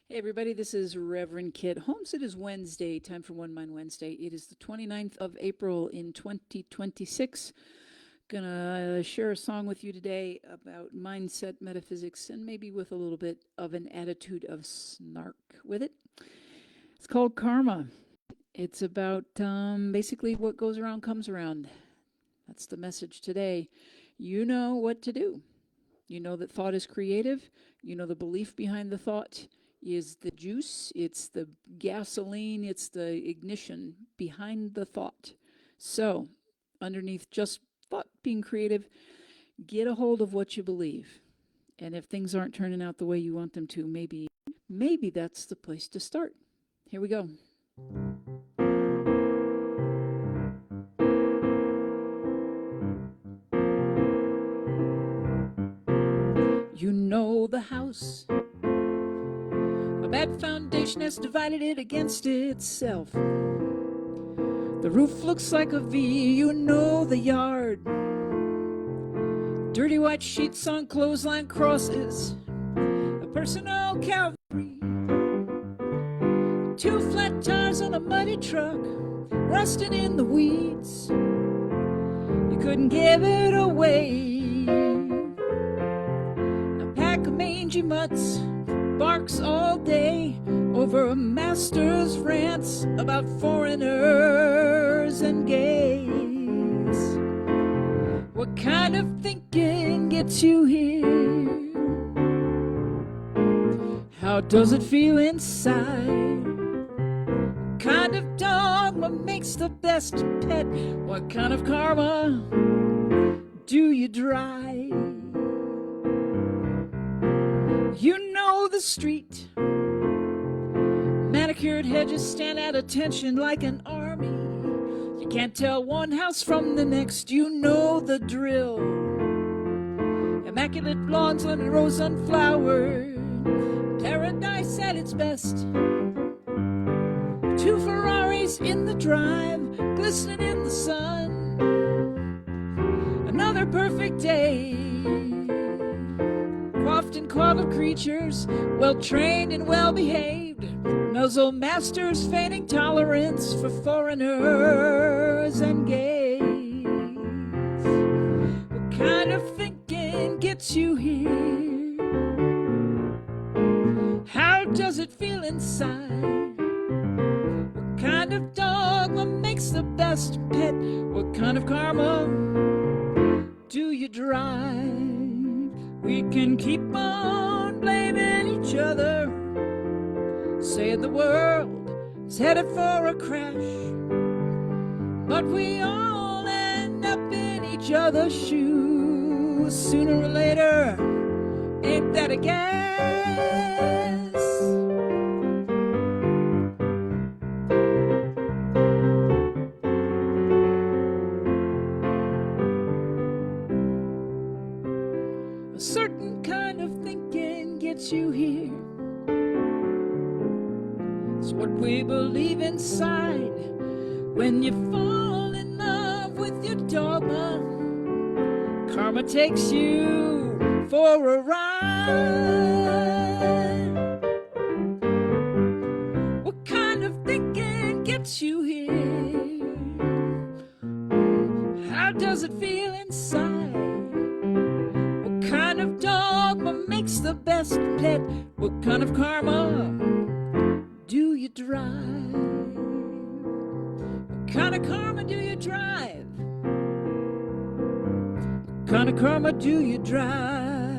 Hey everybody, this is Reverend Kit Holmes. It is Wednesday, time for One Mind Wednesday. It is the 29th of April in 2026. Gonna share a song with you today about mindset, metaphysics, and maybe with a little bit of an attitude of snark with it. It's called Karma. It's about basically what goes around comes around. That's the message today. You know what to do. You know that thought is creative. You know the belief behind the thought is the juice, it's the gasoline, it's the ignition behind the thought. So, underneath just thought being creative, get a hold of what you believe. And if things aren't turning out the way you want them to, maybe that's the place to start. Here we go. You know the house. A bad foundation has divided it against itself. The roof looks like a V, you know the yard. Dirty white sheets on clothesline crosses. A personal cavalry. Two flat tires on a muddy truck, rusting in the weeds. You couldn't give it away. A pack of mangy mutts barks all day over a master's rants about foreigners and gays. What kind of thinking gets you here? How does it feel inside? What kind of dogma makes the best pet? What kind of karma do you drive? You know the street. Manicured hedges stand at attention like an army. You can't tell one house from the next. You know the drill. Immaculate lawns and rows unflowered. Paradise at its best. Two Ferraris in the drive, glistening in the sun. Another perfect day. Coiffed and coddled creatures, well trained and well behaved. Muzzle masters feigning tolerance for foreigners and gays. What kind of thinking gets you here? How does it feel inside? What kind of dogma makes the best pet? What kind of karma do you drive? We can keep on blaming each other, saying the world is headed for a crash, but we all end up in each other's shoes sooner or later. Ain't that a guess? A certain kind of thinking gets you here. It's what we believe inside. When you fall in love with your dogma, karma takes you for a ride. What kind of thinking gets you here? How does it feel inside? What kind of dogma makes the best pet? What kind of karma do you drive? What kind of karma do you drive? What kind of karma do you drive?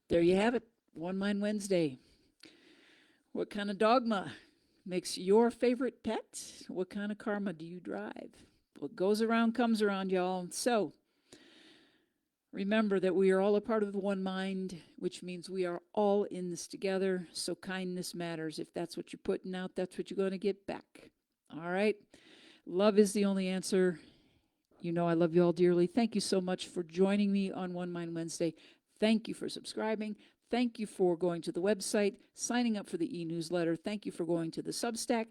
There you have it. One Mind Wednesday. What kind of dogma makes your favorite pet? What kind of karma do you drive? What goes around comes around, y'all. So remember that we are all a part of the one mind, which means we are all in this together. So kindness matters. If that's what you're putting out, that's what you're going to get back. All right? Love is the only answer. You know I love you all dearly. Thank you so much for joining me on One Mind Wednesday. Thank you for subscribing. Thank you for going to the website, signing up for the e-newsletter. Thank you for going to the Substack.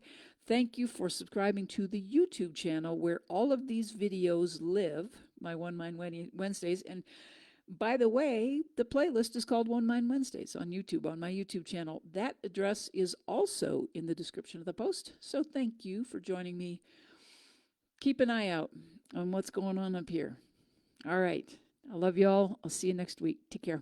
Thank you for subscribing to the YouTube channel where all of these videos live, my One Mind Wednesdays. And by the way, the playlist is called One Mind Wednesdays on YouTube, on my YouTube channel. That address is also in the description of the post. So thank you for joining me. Keep an eye out on what's going on up here. All right. I love you all. I'll see you next week. Take care.